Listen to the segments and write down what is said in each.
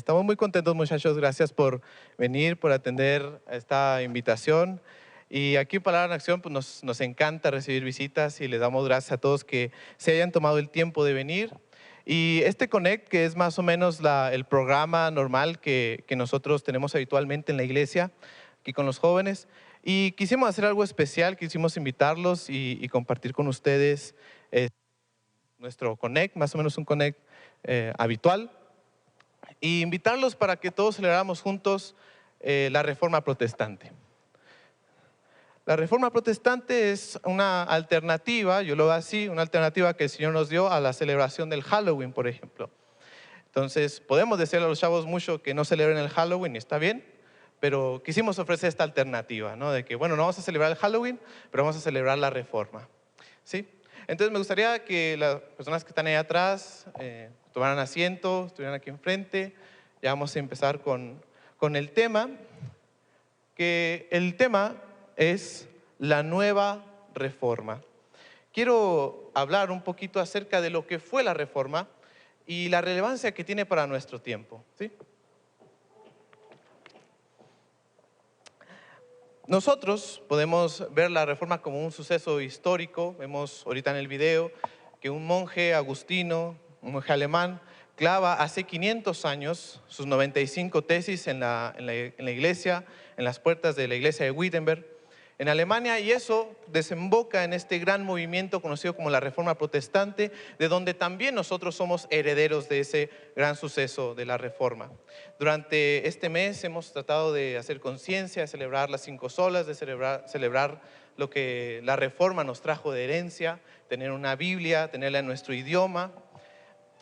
Estamos muy contentos, muchachos. Gracias por venir, por atender esta invitación. Y aquí en Palabra en Acción pues nos encanta recibir visitas y les damos gracias a todos que se hayan tomado el tiempo de venir. Y este Connect, que es más o menos el programa normal que nosotros tenemos habitualmente en la iglesia, aquí con los jóvenes. Y quisimos hacer algo especial, quisimos invitarlos y compartir con ustedes nuestro Connect, más o menos un Connect habitual. Y invitarlos para que todos celebráramos juntos la Reforma Protestante. La Reforma Protestante es una alternativa, yo lo veo así, una alternativa que el Señor nos dio a la celebración del Halloween, por ejemplo. Entonces, podemos decirle a los chavos mucho que no celebren el Halloween, y está bien, pero quisimos ofrecer esta alternativa, ¿no? De que, bueno, no vamos a celebrar el Halloween, pero vamos a celebrar la Reforma, ¿sí? Entonces, me gustaría que las personas que están ahí atrás tomaran asiento, estuvieran aquí enfrente. Ya vamos a empezar con el tema, que el tema es la nueva reforma. Quiero hablar un poquito acerca de lo que fue la reforma y la relevancia que tiene para nuestro tiempo, ¿sí? Nosotros podemos ver la reforma como un suceso histórico. Vemos ahorita en el video que un monje agustino, un monje alemán, clava hace 500 años sus 95 tesis en la iglesia, en las puertas de la iglesia de Wittenberg, en Alemania, y eso desemboca en este gran movimiento conocido como la Reforma Protestante, de donde también nosotros somos herederos de ese gran suceso de la Reforma. Durante este mes hemos tratado de hacer conciencia, de celebrar las 5 solas, de celebrar lo que la Reforma nos trajo de herencia, tener una Biblia, tenerla en nuestro idioma.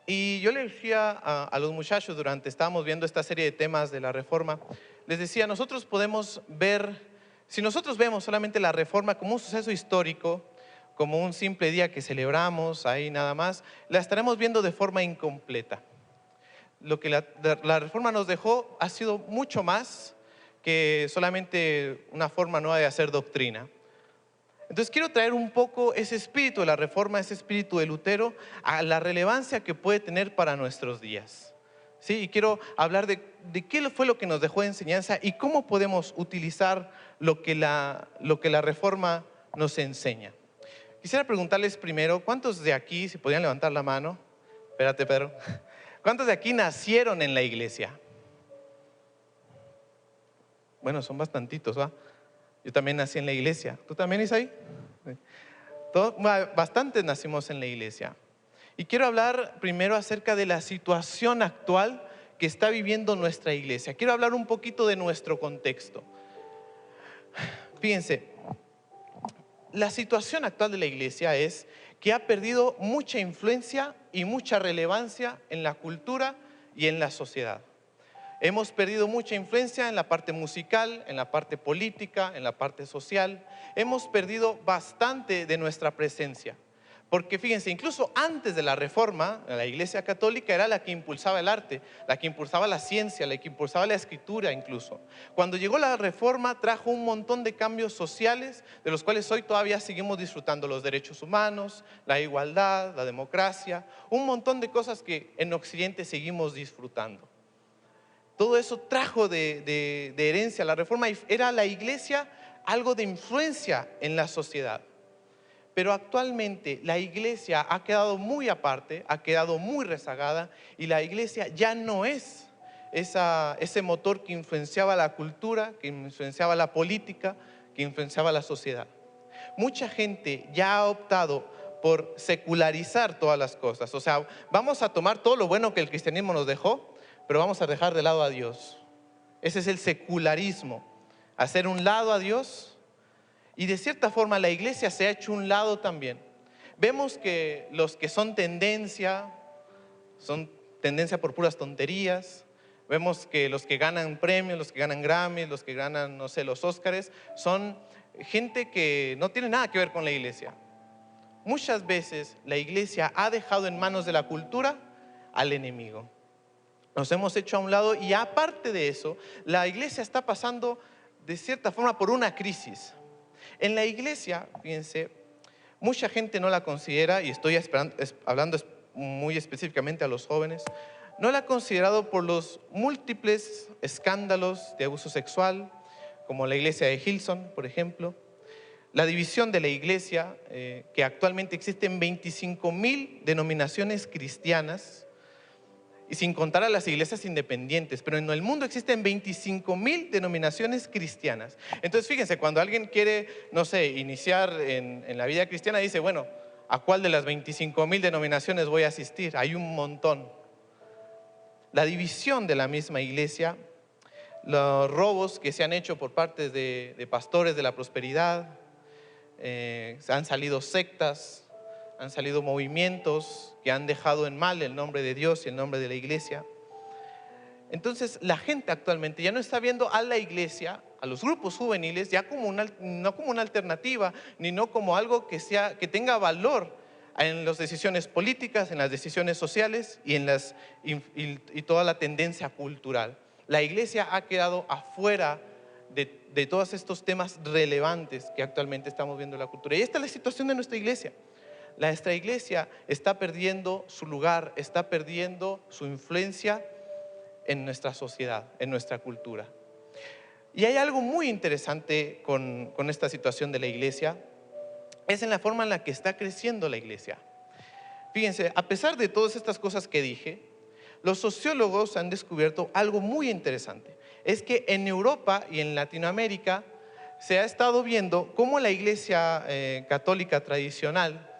Y yo le decía a los muchachos estábamos viendo esta serie de temas de la Reforma, les decía, nosotros podemos ver, si nosotros vemos solamente la Reforma como un suceso histórico, como un simple día que celebramos ahí nada más, la estaremos viendo de forma incompleta. Lo que la Reforma nos dejó ha sido mucho más que solamente una forma nueva de hacer doctrina. Entonces quiero traer un poco ese espíritu de la Reforma, ese espíritu de Lutero, a la relevancia que puede tener para nuestros días, ¿sí? Y quiero hablar de qué fue lo que nos dejó de enseñanza y cómo podemos utilizar lo que la Reforma nos enseña. Quisiera preguntarles primero, ¿cuántos de aquí, si podían levantar la mano? Espérate, Pedro. ¿Cuántos de aquí nacieron en la iglesia? Bueno, son bastantitos, ¿va? Yo también nací en la iglesia. ¿Tú también, Isaí? Bastantes nacimos en la iglesia. Y quiero hablar primero acerca de la situación actual que está viviendo nuestra iglesia. Quiero hablar un poquito de nuestro contexto. Fíjense, la situación actual de la iglesia es que ha perdido mucha influencia y mucha relevancia en la cultura y en la sociedad. Hemos perdido mucha influencia en la parte musical, en la parte política, en la parte social. Hemos perdido bastante de nuestra presencia. Porque fíjense, incluso antes de la Reforma, la Iglesia Católica era la que impulsaba el arte, la que impulsaba la ciencia, la que impulsaba la escritura incluso. Cuando llegó la Reforma trajo un montón de cambios sociales, de los cuales hoy todavía seguimos disfrutando: los derechos humanos, la igualdad, la democracia, un montón de cosas que en Occidente seguimos disfrutando. Todo eso trajo de herencia la Reforma, y era la iglesia algo de influencia en la sociedad. Pero actualmente la iglesia ha quedado muy aparte, ha quedado muy rezagada, y la iglesia ya no es ese motor que influenciaba la cultura, que influenciaba la política, que influenciaba la sociedad. Mucha gente ya ha optado por secularizar todas las cosas. O sea, vamos a tomar todo lo bueno que el cristianismo nos dejó, pero vamos a dejar de lado a Dios. Ese es el secularismo, hacer un lado a Dios. Y de cierta forma la iglesia se ha hecho un lado también. Vemos que los que son tendencia por puras tonterías. Vemos que los que ganan premios, los que ganan Grammys, los que ganan, no sé, los Óscares, son gente que no tiene nada que ver con la iglesia. Muchas veces la iglesia ha dejado en manos de la cultura al enemigo. Nos hemos hecho a un lado, y aparte de eso, la iglesia está pasando de cierta forma por una crisis. En la iglesia, fíjense, mucha gente no la considera, y estoy hablando muy específicamente a los jóvenes, No la ha considerado por los múltiples escándalos de abuso sexual, como la iglesia de Hillsong, por ejemplo, la división de la iglesia, que actualmente existen 25.000 denominaciones cristianas, y sin contar a las iglesias independientes, pero en el mundo existen 25.000 denominaciones cristianas. Entonces fíjense, cuando alguien quiere, no sé, iniciar en la vida cristiana, dice, bueno, ¿a cuál de las 25.000 denominaciones voy a asistir? Hay un montón. La división de la misma iglesia, los robos que se han hecho por parte de pastores de la prosperidad, han salido sectas, han salido movimientos que han dejado en mal el nombre de Dios y el nombre de la iglesia. Entonces la gente actualmente ya no está viendo a la iglesia, a los grupos juveniles, ya como no como una alternativa, ni no como algo que tenga valor en las decisiones políticas, en las decisiones sociales y toda la tendencia cultural. La iglesia ha quedado afuera de todos estos temas relevantes que actualmente estamos viendo en la cultura. Y esta es la situación de nuestra iglesia. Nuestra iglesia está perdiendo su lugar, está perdiendo su influencia en nuestra sociedad, en nuestra cultura. Y hay algo muy interesante con esta situación de la iglesia, es en la forma en la que está creciendo la iglesia. Fíjense, a pesar de todas estas cosas que dije, los sociólogos han descubierto algo muy interesante. Es que en Europa y en Latinoamérica se ha estado viendo cómo la iglesia católica tradicional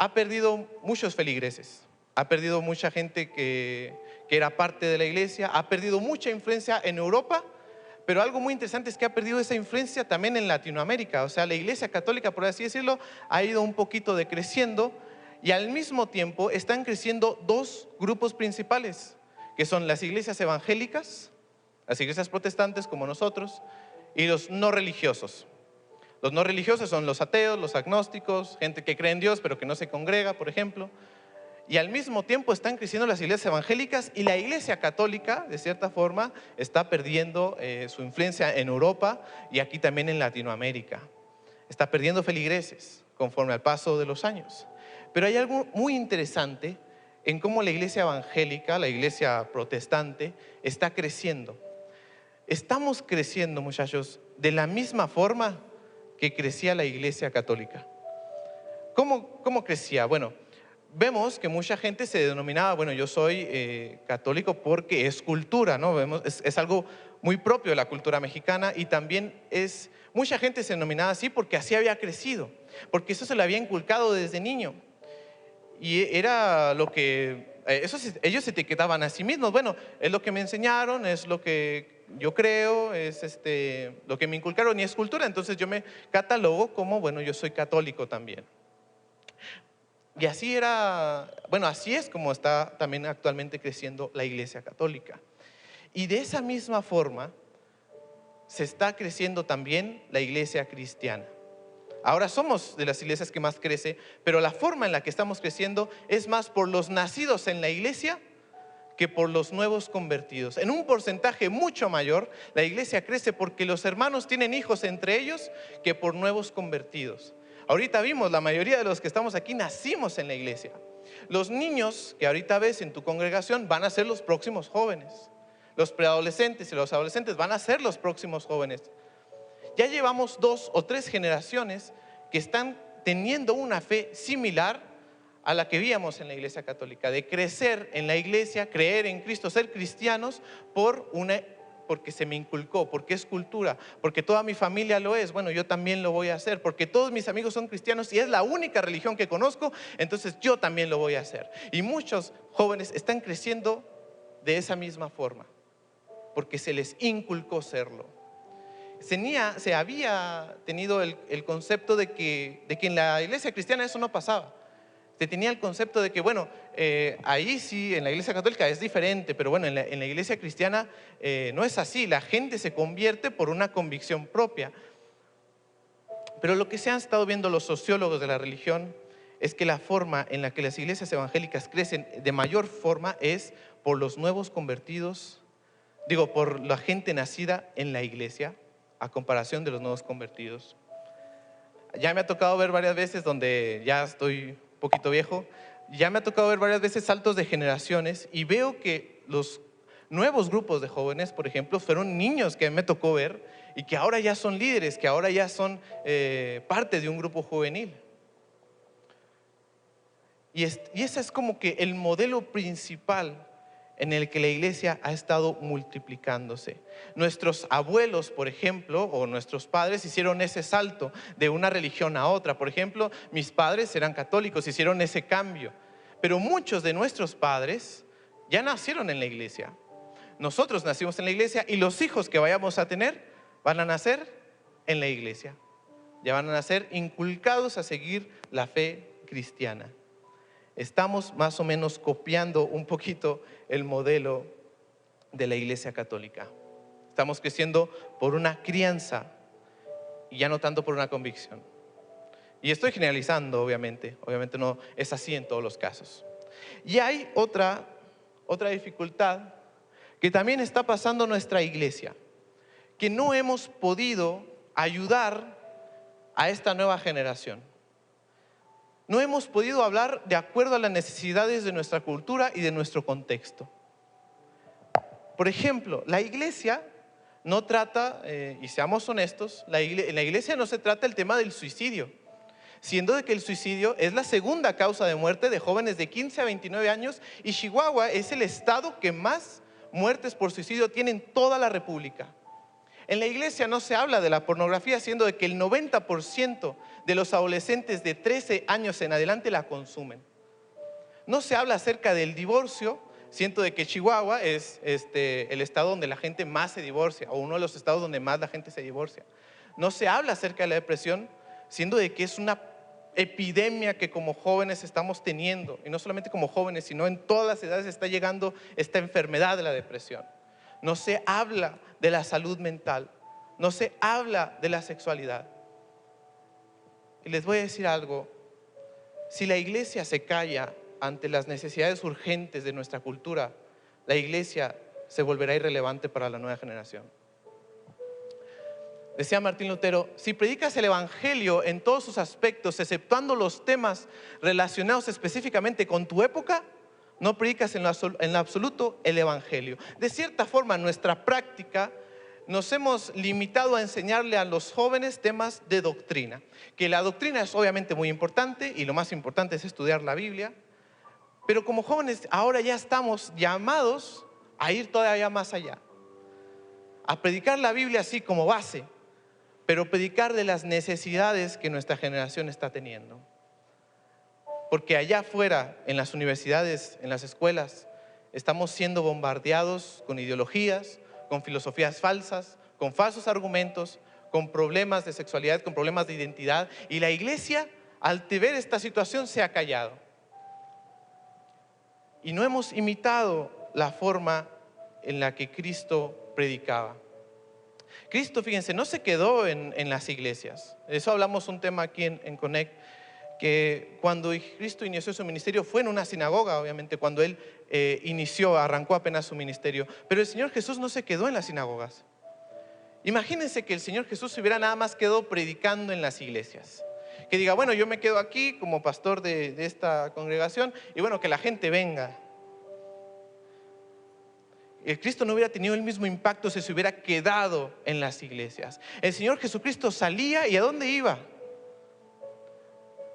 ha perdido muchos feligreses, ha perdido mucha gente que era parte de la iglesia, ha perdido mucha influencia en Europa, pero algo muy interesante es que ha perdido esa influencia también en Latinoamérica. O sea, la iglesia católica, por así decirlo, ha ido un poquito decreciendo y al mismo tiempo están creciendo dos grupos principales, que son las iglesias evangélicas, las iglesias protestantes como nosotros, y los no religiosos. Los no religiosos son los ateos, los agnósticos, gente que cree en Dios pero que no se congrega, por ejemplo. Y al mismo tiempo están creciendo las iglesias evangélicas y la iglesia católica, de cierta forma, está perdiendo su influencia en Europa y aquí también en Latinoamérica. Está perdiendo feligreses conforme al paso de los años. Pero hay algo muy interesante en cómo la iglesia evangélica, la iglesia protestante, está creciendo. Estamos creciendo, muchachos, de la misma forma que crecía la iglesia católica. ¿Cómo crecía? Bueno, vemos que mucha gente se denominaba, bueno, yo soy católico porque es cultura, ¿no? Es algo muy propio de la cultura mexicana y también mucha gente se denominaba así porque así había crecido, porque eso se le había inculcado desde niño. Y era lo que, ellos se etiquetaban a sí mismos, bueno, es lo que me enseñaron, es lo que yo creo, es lo que me inculcaron y es cultura, entonces yo me catalogo como, bueno, yo soy católico también. Y así así es como está también actualmente creciendo la iglesia católica. Y de esa misma forma se está creciendo también la iglesia cristiana. Ahora somos de las iglesias que más crece, pero la forma en la que estamos creciendo es más por los nacidos en la iglesia que por los nuevos convertidos. En un porcentaje mucho mayor, la iglesia crece porque los hermanos tienen hijos entre ellos que por nuevos convertidos. Ahorita vimos, la mayoría de los que estamos aquí nacimos en la iglesia. Los niños que ahorita ves en tu congregación van a ser los próximos jóvenes. Los preadolescentes y los adolescentes van a ser los próximos jóvenes. Ya llevamos 2 o 3 generaciones que están teniendo una fe similar a la que víamos en la iglesia católica, de crecer en la iglesia, creer en Cristo, ser cristianos porque se me inculcó, porque es cultura, porque toda mi familia lo es, bueno, yo también lo voy a hacer, porque todos mis amigos son cristianos y es la única religión que conozco, entonces yo también lo voy a hacer. Y muchos jóvenes están creciendo de esa misma forma, porque se les inculcó serlo. Se había tenido el concepto de que en la iglesia cristiana eso no pasaba. Se tenía el concepto de que, bueno, ahí sí, en la iglesia católica es diferente, pero bueno, en la iglesia cristiana no es así. La gente se convierte por una convicción propia. Pero lo que se han estado viendo los sociólogos de la religión es que la forma en la que las iglesias evangélicas crecen de mayor forma es por los nuevos convertidos, por la gente nacida en la iglesia, a comparación de los nuevos convertidos. Ya me ha tocado ver varias veces donde ya estoy un poquito viejo, Ya me ha tocado ver varias veces saltos de generaciones y veo que los nuevos grupos de jóvenes, por ejemplo, fueron niños que me tocó ver y que ahora ya son líderes, que ahora ya son parte de un grupo juvenil. Y ese es como que el modelo principal en el que la iglesia ha estado multiplicándose. Nuestros abuelos, por ejemplo, o nuestros padres hicieron ese salto de una religión a otra. Por ejemplo, mis padres eran católicos, hicieron ese cambio. Pero muchos de nuestros padres ya nacieron en la iglesia. Nosotros nacimos en la iglesia y los hijos que vayamos a tener van a nacer en la iglesia. Ya van a nacer inculcados a seguir la fe cristiana. Estamos más o menos copiando un poquito el modelo de la Iglesia Católica. Estamos creciendo por una crianza y ya no tanto por una convicción. Y estoy generalizando, obviamente no es así en todos los casos. Y hay otra dificultad que también está pasando en nuestra iglesia, que no hemos podido ayudar a esta nueva generación. No hemos podido hablar de acuerdo a las necesidades de nuestra cultura y de nuestro contexto. Por ejemplo, la iglesia no trata, y seamos honestos, en la iglesia no se trata el tema del suicidio, siendo de que el suicidio es la segunda causa de muerte de jóvenes de 15 a 29 años y Chihuahua es el estado que más muertes por suicidio tiene en toda la República. En la iglesia no se habla de la pornografía, siendo de que el 90% de los adolescentes de 13 años en adelante la consumen. No se habla acerca del divorcio, siendo de que Chihuahua es el estado donde la gente más se divorcia, o uno de los estados donde más la gente se divorcia. No se habla acerca de la depresión, siendo de que es una epidemia que como jóvenes estamos teniendo, y no solamente como jóvenes, sino en todas las edades está llegando esta enfermedad de la depresión. No se habla de la salud mental, no se habla de la sexualidad. Y les voy a decir algo, si la iglesia se calla ante las necesidades urgentes de nuestra cultura, la iglesia se volverá irrelevante para la nueva generación. Decía Martín Lutero, si predicas el evangelio en todos sus aspectos, exceptuando los temas relacionados específicamente con tu época, no predicas en lo absoluto el evangelio. De cierta forma, en nuestra práctica nos hemos limitado a enseñarle a los jóvenes temas de doctrina, que la doctrina es obviamente muy importante y lo más importante es estudiar la Biblia, pero como jóvenes ahora ya estamos llamados a ir todavía más allá, a predicar la Biblia así como base, pero predicar de las necesidades que nuestra generación está teniendo. Porque allá afuera, en las universidades, en las escuelas, estamos siendo bombardeados con ideologías, con filosofías falsas, con falsos argumentos, con problemas de sexualidad, con problemas de identidad. Y la iglesia, al ver esta situación, se ha callado. Y no hemos imitado la forma en la que Cristo predicaba. Cristo, fíjense, no se quedó en las iglesias. De eso hablamos un tema aquí en Connect, que cuando Cristo inició su ministerio fue en una sinagoga, obviamente, cuando Él arrancó apenas su ministerio. Pero el Señor Jesús no se quedó en las sinagogas. Imagínense que el Señor Jesús se hubiera nada más quedado predicando en las iglesias. Que diga, bueno, yo me quedo aquí como pastor de esta congregación y bueno, que la gente venga. El Cristo no hubiera tenido el mismo impacto si se hubiera quedado en las iglesias. El Señor Jesucristo salía, ¿y a dónde iba?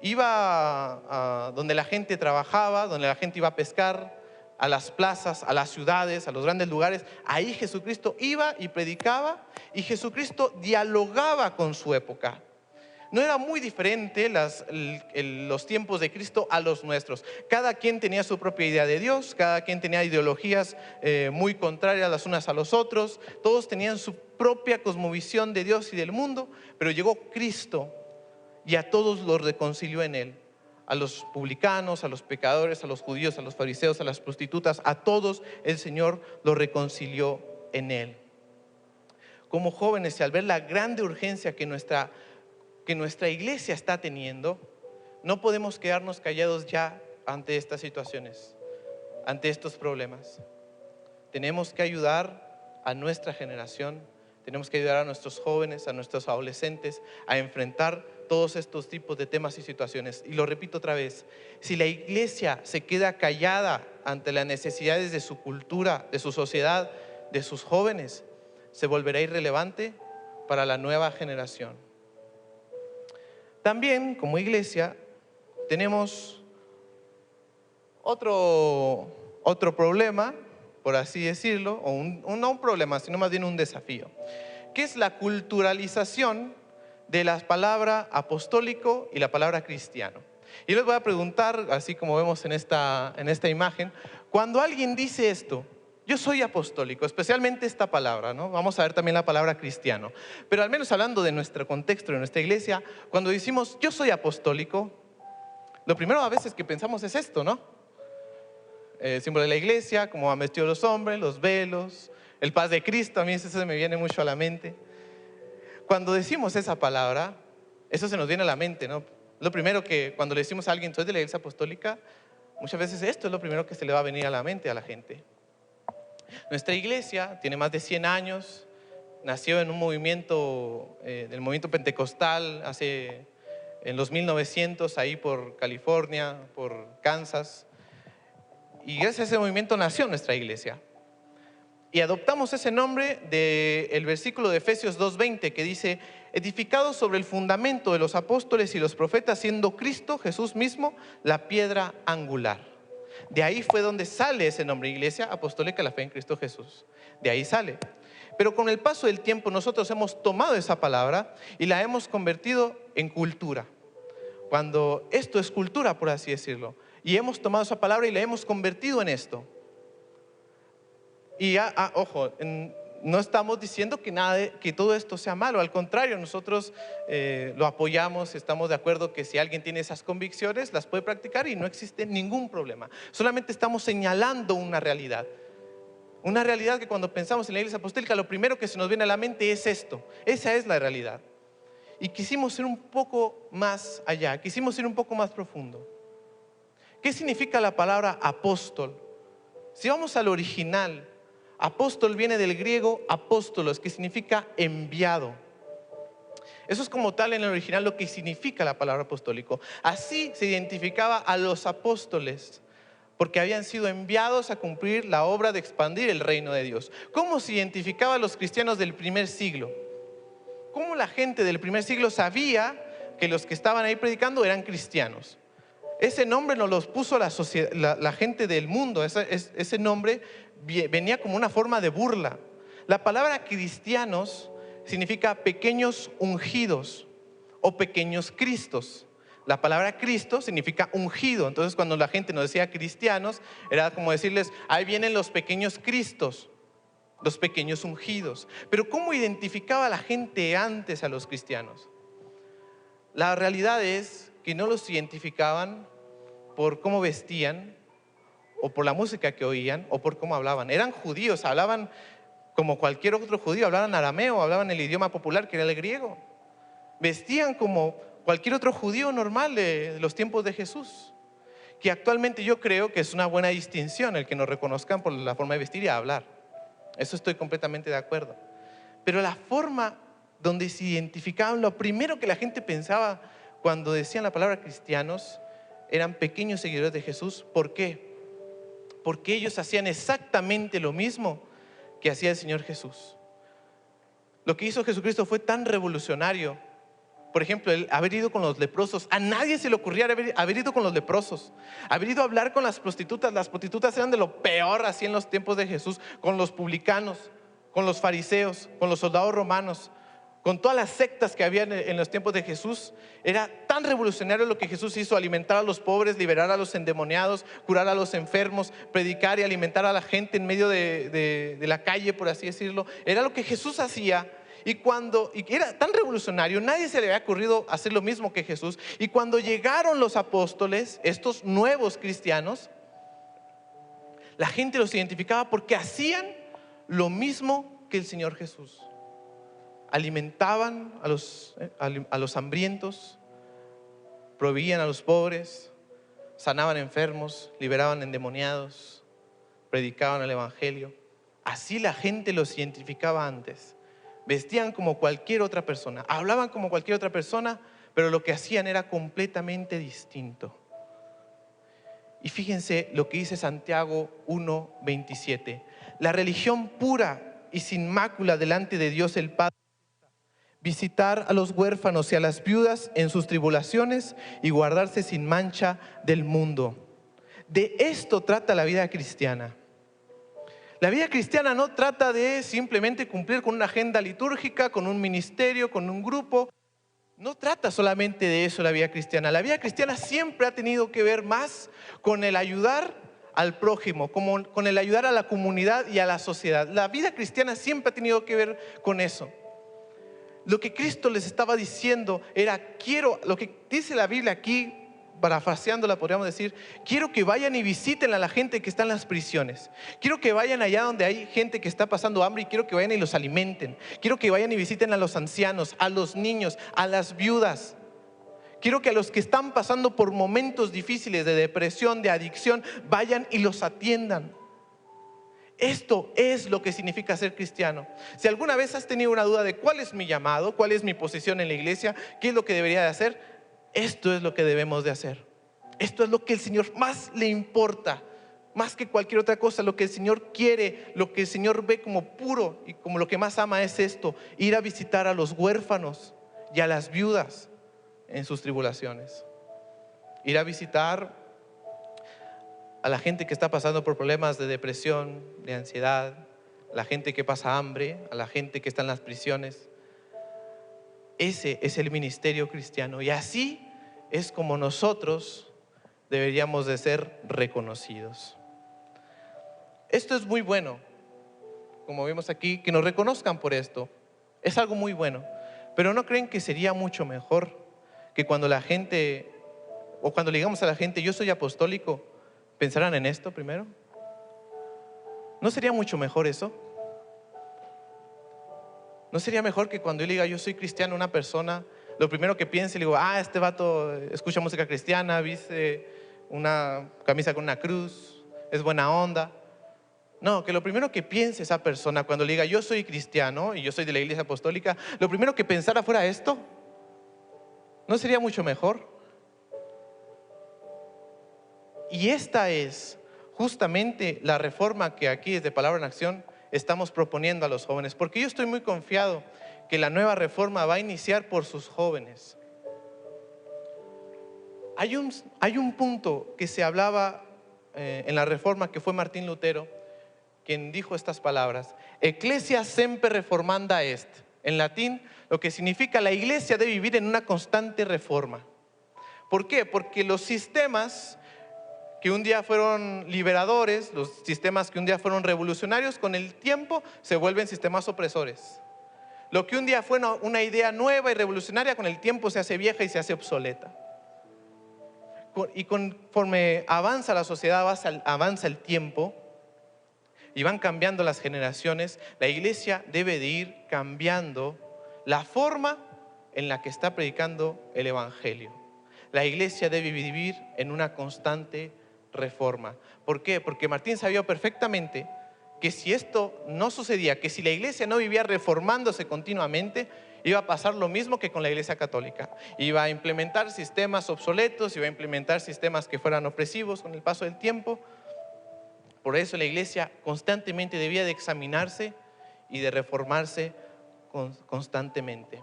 Iba a donde la gente trabajaba, donde la gente iba a pescar, a las plazas, a las ciudades, a los grandes lugares. Ahí Jesucristo iba y predicaba, y Jesucristo dialogaba con su época. No era muy diferente los tiempos de Cristo a los nuestros. Cada quien tenía su propia idea de Dios, cada quien tenía ideologías muy contrarias las unas a los otros. Todos tenían su propia cosmovisión de Dios y del mundo, pero llegó Cristo y a todos los reconcilió en Él. A los publicanos, a los pecadores, a los judíos, a los fariseos, a las prostitutas, a todos el Señor los reconcilió en Él. Como jóvenes, y al ver la grande urgencia que nuestra iglesia está teniendo, no podemos quedarnos callados ya ante estas situaciones, ante estos problemas. Tenemos que ayudar a nuestra generación, Tenemos que ayudar a nuestros jóvenes, a nuestros adolescentes a enfrentar todos estos tipos de temas y situaciones. Y lo repito otra vez, si la iglesia se queda callada ante las necesidades de su cultura, de su sociedad, de sus jóvenes, se volverá irrelevante para la nueva generación. También, como iglesia, tenemos otro problema, por así decirlo, o no un problema, sino más bien un desafío, que es la culturalización de la palabra apostólico y la palabra cristiano. Y les voy a preguntar, así como vemos en esta imagen, cuando alguien dice esto, yo soy apostólico, especialmente esta palabra, ¿no? Vamos a ver también la palabra cristiano, pero al menos hablando de nuestro contexto, de nuestra iglesia, cuando decimos yo soy apostólico, lo primero a veces que pensamos es esto, ¿no? El símbolo de la iglesia, cómo han vestido los hombres, los velos, el paz de Cristo, a mí eso se me viene mucho a la mente. Cuando decimos esa palabra, eso se nos viene a la mente, ¿no? Lo primero que cuando le decimos a alguien, soy de la iglesia apostólica, muchas veces esto es lo primero que se le va a venir a la mente a la gente. Nuestra iglesia tiene más de 100 años, nació en un movimiento, del movimiento pentecostal, en los 1900, ahí por California, por Kansas. Y gracias a ese movimiento nació nuestra iglesia. Y adoptamos ese nombre del versículo de Efesios 2:20 que dice, edificados sobre el fundamento de los apóstoles y los profetas, siendo Cristo Jesús mismo la piedra angular. De ahí fue donde sale ese nombre, Iglesia Apostólica de la Fe en Cristo Jesús. De ahí sale. Pero con el paso del tiempo nosotros hemos tomado esa palabra y la hemos convertido en cultura. Cuando esto es cultura, por así decirlo. Y hemos tomado esa palabra y la hemos convertido en esto. Y ojo, no estamos diciendo que todo esto sea malo, al contrario, nosotros lo apoyamos, estamos de acuerdo que si alguien tiene esas convicciones, las puede practicar y no existe ningún problema. Solamente estamos señalando una realidad que cuando pensamos en la iglesia apostólica, lo primero que se nos viene a la mente es esto, esa es la realidad. Y quisimos ir un poco más allá, quisimos ir un poco más profundo. ¿Qué significa la palabra apóstol? Si vamos al original, apóstol viene del griego apóstolos, que significa enviado. Eso es como tal en el original lo que significa la palabra apostólico. Así se identificaba a los apóstoles, porque habían sido enviados a cumplir la obra de expandir el reino de Dios. ¿Cómo se identificaba a los cristianos del primer siglo? ¿Cómo la gente del primer siglo sabía que los que estaban ahí predicando eran cristianos? Ese nombre nos los puso la gente del mundo. Ese nombre venía como una forma de burla. La palabra cristianos significa pequeños ungidos o pequeños cristos. La palabra Cristo significa ungido. Entonces cuando la gente nos decía cristianos, era como decirles, ahí vienen los pequeños cristos, los pequeños ungidos. Pero ¿cómo identificaba la gente antes a los cristianos? La realidad es que no los identificaban por cómo vestían, o por la música que oían, o por cómo hablaban. Eran judíos, hablaban como cualquier otro judío, hablaban arameo, hablaban el idioma popular que era el griego. Vestían como cualquier otro judío normal de los tiempos de Jesús. Que actualmente yo creo que es una buena distinción el que nos reconozcan por la forma de vestir y hablar. Eso estoy completamente de acuerdo. Pero la forma donde se identificaban, lo primero que la gente pensaba cuando decían la palabra cristianos, eran pequeños seguidores de Jesús. ¿Por qué? Porque ellos hacían exactamente lo mismo que hacía el Señor Jesús. Lo que hizo Jesucristo fue tan revolucionario. Por ejemplo, el haber ido con los leprosos. A nadie se le ocurría haber ido con los leprosos. Haber ido a hablar con las prostitutas. Las prostitutas eran de lo peor así en los tiempos de Jesús. Con los publicanos, con los fariseos, con los soldados romanos, con todas las sectas que había en los tiempos de Jesús. Era tan revolucionario lo que Jesús hizo: alimentar a los pobres, liberar a los endemoniados, curar a los enfermos, predicar y alimentar a la gente en medio de la calle, por así decirlo. Era lo que Jesús hacía. Y era tan revolucionario, nadie se le había ocurrido hacer lo mismo que Jesús. Y cuando llegaron los apóstoles, estos nuevos cristianos, la gente los identificaba porque hacían lo mismo que el Señor Jesús. Alimentaban a los hambrientos, proveían a los pobres, sanaban enfermos, liberaban endemoniados, predicaban el evangelio. Así la gente los identificaba antes. vestían como cualquier otra persona, hablaban como cualquier otra persona, pero lo que hacían era completamente distinto. Y fíjense lo que dice Santiago 1:27. La religión pura y sin mácula delante de Dios el Padre: visitar a los huérfanos y a las viudas en sus tribulaciones y guardarse sin mancha del mundo. De esto trata la vida cristiana. La vida cristiana no trata de simplemente cumplir con una agenda litúrgica, con un ministerio, con un grupo. No trata solamente de eso la vida cristiana. La vida cristiana siempre ha tenido que ver más con el ayudar al prójimo, con el ayudar a la comunidad y a la sociedad. La vida cristiana siempre ha tenido que ver con eso. Lo que Cristo les estaba diciendo era, lo que dice la Biblia aquí, parafraseándola podríamos decir, quiero que vayan y visiten a la gente que está en las prisiones. Quiero que vayan allá donde hay gente que está pasando hambre y quiero que vayan y los alimenten. Quiero que vayan y visiten a los ancianos, a los niños, a las viudas. Quiero que a los que están pasando por momentos difíciles de depresión, de adicción, vayan y los atiendan. Esto es lo que significa ser cristiano. Si alguna vez has tenido una duda de cuál es mi llamado, cuál es mi posición en la iglesia, qué es lo que debería de hacer, esto es lo que debemos de hacer. Esto es lo que el Señor más le importa, más que cualquier otra cosa. Lo que el Señor quiere, lo que el Señor ve como puro y como lo que más ama es esto: ir a visitar a los huérfanos y a las viudas en sus tribulaciones. Ir a visitar a la gente que está pasando por problemas de depresión, de ansiedad, a la gente que pasa hambre, a la gente que está en las prisiones. Ese es el ministerio cristiano, y así es como nosotros deberíamos de ser reconocidos. Esto es muy bueno, como vemos aquí, que nos reconozcan por esto. Es algo muy bueno, pero ¿no creen que sería mucho mejor que cuando la gente, o cuando le digamos a la gente, yo soy apostólico, pensaran en esto primero? ¿No sería mucho mejor eso? ¿No sería mejor que cuando yo le diga yo soy cristiano a una persona, lo primero que piense, le digo, este vato escucha música cristiana, viste una camisa con una cruz, es buena onda? No, que lo primero que piense esa persona cuando le diga yo soy cristiano y yo soy de la iglesia apostólica, lo primero que pensara fuera esto. ¿No sería mucho mejor? Y esta es justamente la reforma que aquí desde Palabra en Acción estamos proponiendo a los jóvenes, porque yo estoy muy confiado que la nueva reforma va a iniciar por sus jóvenes. Hay un punto que se hablaba en la reforma, que fue Martín Lutero quien dijo estas palabras: Ecclesia semper reformanda est. En latín, lo que significa la iglesia debe vivir en una constante reforma. ¿Por qué? Porque los sistemas que un día fueron liberadores, los sistemas que un día fueron revolucionarios, con el tiempo se vuelven sistemas opresores. Lo que un día fue una idea nueva y revolucionaria, con el tiempo se hace vieja y se hace obsoleta. Y conforme avanza la sociedad, avanza el tiempo y van cambiando las generaciones, la iglesia debe de ir cambiando la forma en la que está predicando el evangelio. La iglesia debe vivir en una constante reforma. ¿Por qué? Porque Martín sabía perfectamente que si esto no sucedía, que si la iglesia no vivía reformándose continuamente, iba a pasar lo mismo que con la iglesia católica. Iba a implementar sistemas obsoletos, iba a implementar sistemas que fueran opresivos con el paso del tiempo. Por eso la iglesia constantemente debía de examinarse y de reformarse constantemente.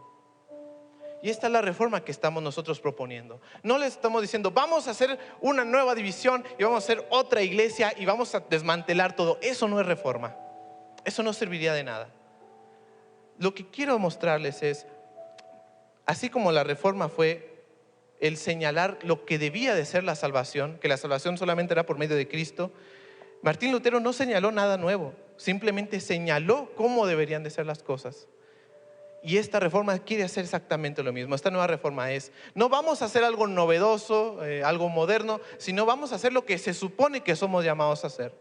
Y esta es la reforma que estamos nosotros proponiendo. No les estamos diciendo vamos a hacer una nueva división y vamos a hacer otra iglesia y vamos a desmantelar todo. Eso no es reforma. Eso no serviría de nada. Lo que quiero mostrarles es, así como la reforma fue el señalar lo que debía de ser la salvación, que la salvación solamente era por medio de Cristo, Martín Lutero no señaló nada nuevo, simplemente señaló cómo deberían de ser las cosas. Y esta reforma quiere hacer exactamente lo mismo. Esta nueva reforma es, no vamos a hacer algo novedoso, algo moderno, sino vamos a hacer lo que se supone que somos llamados a hacer.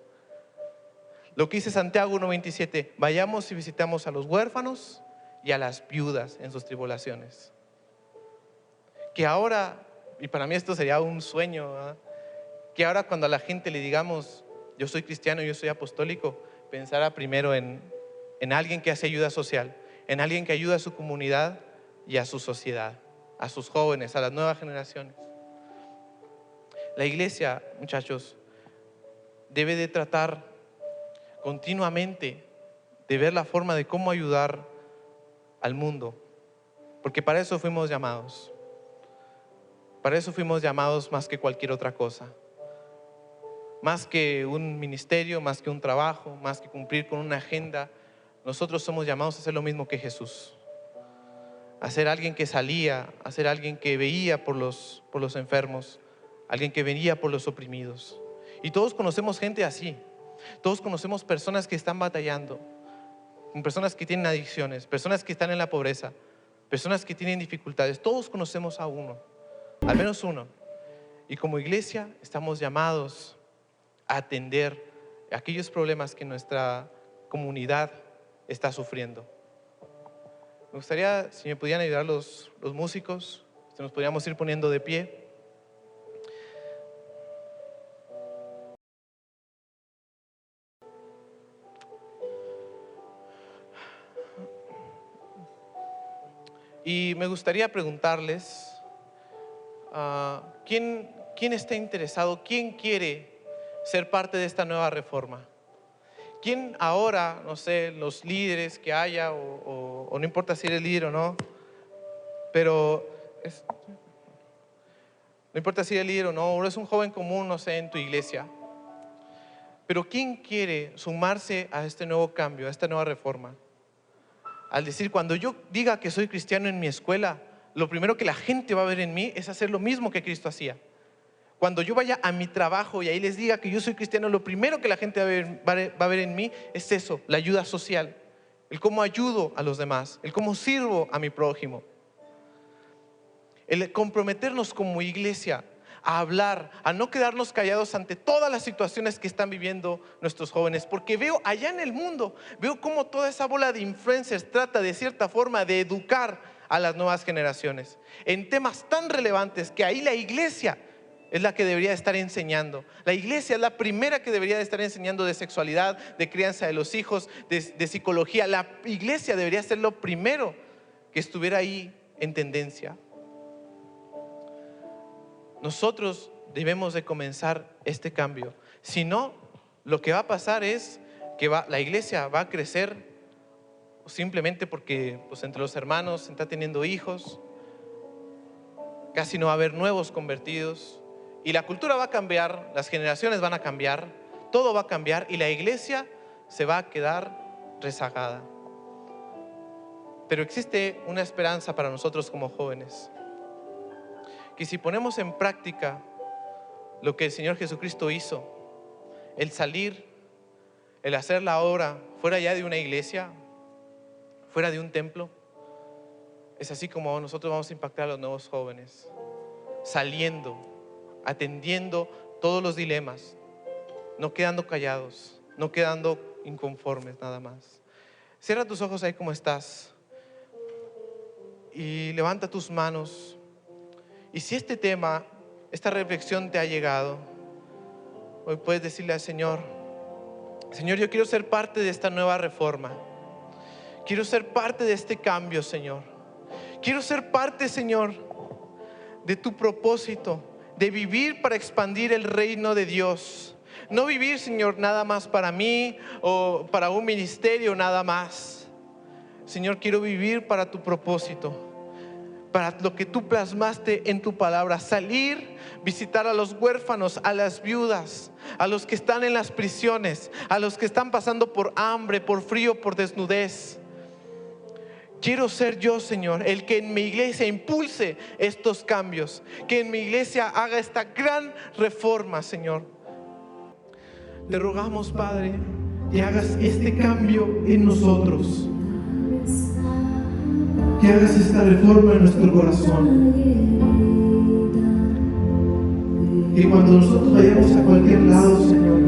Lo que dice Santiago 1:27, vayamos y visitamos a los huérfanos y a las viudas en sus tribulaciones. Que ahora, y para mí esto sería un sueño, que ahora cuando a la gente le digamos yo soy cristiano, yo soy apostólico, pensara primero en alguien que hace ayuda social, en alguien que ayude a su comunidad y a su sociedad, a sus jóvenes, a las nuevas generaciones. La iglesia, muchachos, debe de tratar continuamente de ver la forma de cómo ayudar al mundo, porque para eso fuimos llamados. Para eso fuimos llamados más que cualquier otra cosa. Más que un ministerio, más que un trabajo, más que cumplir con una agenda, nosotros somos llamados a hacer lo mismo que Jesús. A ser alguien que salía, a ser alguien que veía por los enfermos, alguien que venía por los oprimidos. Y todos conocemos gente así. Todos conocemos personas que están batallando, personas que tienen adicciones, personas que están en la pobreza, personas que tienen dificultades. Todos conocemos a uno, al menos uno. Y como iglesia estamos llamados a atender aquellos problemas que nuestra comunidad está sufriendo. Me gustaría, si me pudieran ayudar los músicos, si nos podríamos ir poniendo de pie. Y me gustaría preguntarles, ¿quién está interesado? ¿Quién quiere ser parte de esta nueva reforma? ¿Quién ahora, no sé, los líderes que haya, o no importa si eres líder o no, pero no importa si eres líder o no, o eres un joven común, no sé, en tu iglesia, pero ¿quién quiere sumarse a este nuevo cambio, a esta nueva reforma? Al decir, cuando yo diga que soy cristiano en mi escuela, lo primero que la gente va a ver en mí es hacer lo mismo que Cristo hacía. Cuando yo vaya a mi trabajo y ahí les diga que yo soy cristiano, lo primero que la gente va a ver en mí es eso, la ayuda social, el cómo ayudo a los demás, el cómo sirvo a mi prójimo. El comprometernos como iglesia a hablar, a no quedarnos callados ante todas las situaciones que están viviendo nuestros jóvenes, porque veo allá en el mundo, veo cómo toda esa bola de influencers trata de cierta forma de educar a las nuevas generaciones en temas tan relevantes que ahí la iglesia es la que debería estar enseñando. La iglesia es la primera que debería estar enseñando de sexualidad, de crianza de los hijos, de psicología. La iglesia debería ser lo primero que estuviera ahí en tendencia. Nosotros debemos de comenzar este cambio. Si no, lo que va a pasar es que la iglesia va a crecer simplemente porque pues, entre los hermanos se está teniendo hijos, casi no va a haber nuevos convertidos. Y la cultura va a cambiar, las generaciones van a cambiar, todo va a cambiar y la iglesia se va a quedar rezagada. Pero existe una esperanza para nosotros como jóvenes, que si ponemos en práctica lo que el Señor Jesucristo hizo, el salir, el hacer la obra fuera ya de una iglesia, fuera de un templo, es así como nosotros vamos a impactar a los nuevos jóvenes, saliendo, atendiendo todos los dilemas, no quedando callados, no quedando inconformes nada más. Cierra tus ojos ahí como estás y levanta tus manos. Y si este tema, esta reflexión te ha llegado, hoy puedes decirle al Señor: Señor, yo quiero ser parte de esta nueva reforma, quiero ser parte de este cambio, Señor. Quiero ser parte, Señor, de tu propósito de vivir para expandir el reino de Dios. No vivir, Señor, nada más para mí o para un ministerio nada más. Señor, quiero vivir para tu propósito, para lo que tú plasmaste en tu palabra. Salir, visitar a los huérfanos, a las viudas, a los que están en las prisiones, a los que están pasando por hambre, por frío, por desnudez. Quiero ser yo, Señor, el que en mi iglesia impulse estos cambios, que en mi iglesia haga esta gran reforma, Señor. Te rogamos, Padre, que hagas este cambio en nosotros, que hagas esta reforma en nuestro corazón, que cuando nosotros vayamos a cualquier lado, Señor,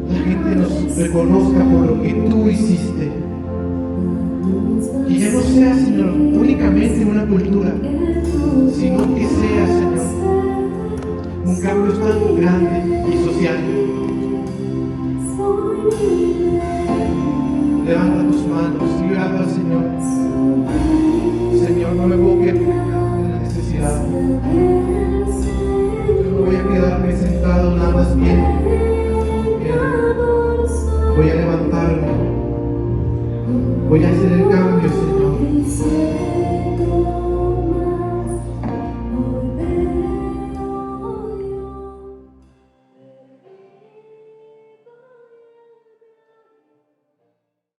la gente nos reconozca por lo que tú hiciste. Que ya no sea, Señor, únicamente una cultura, sino que sea, Señor, un cambio tan grande y social. Levanta tus manos y orando al Señor. Señor, no me puedo quedar en la necesidad. Yo no voy a quedarme sentado nada más bien. Voy a levantarme. Voy a hacer el cambio.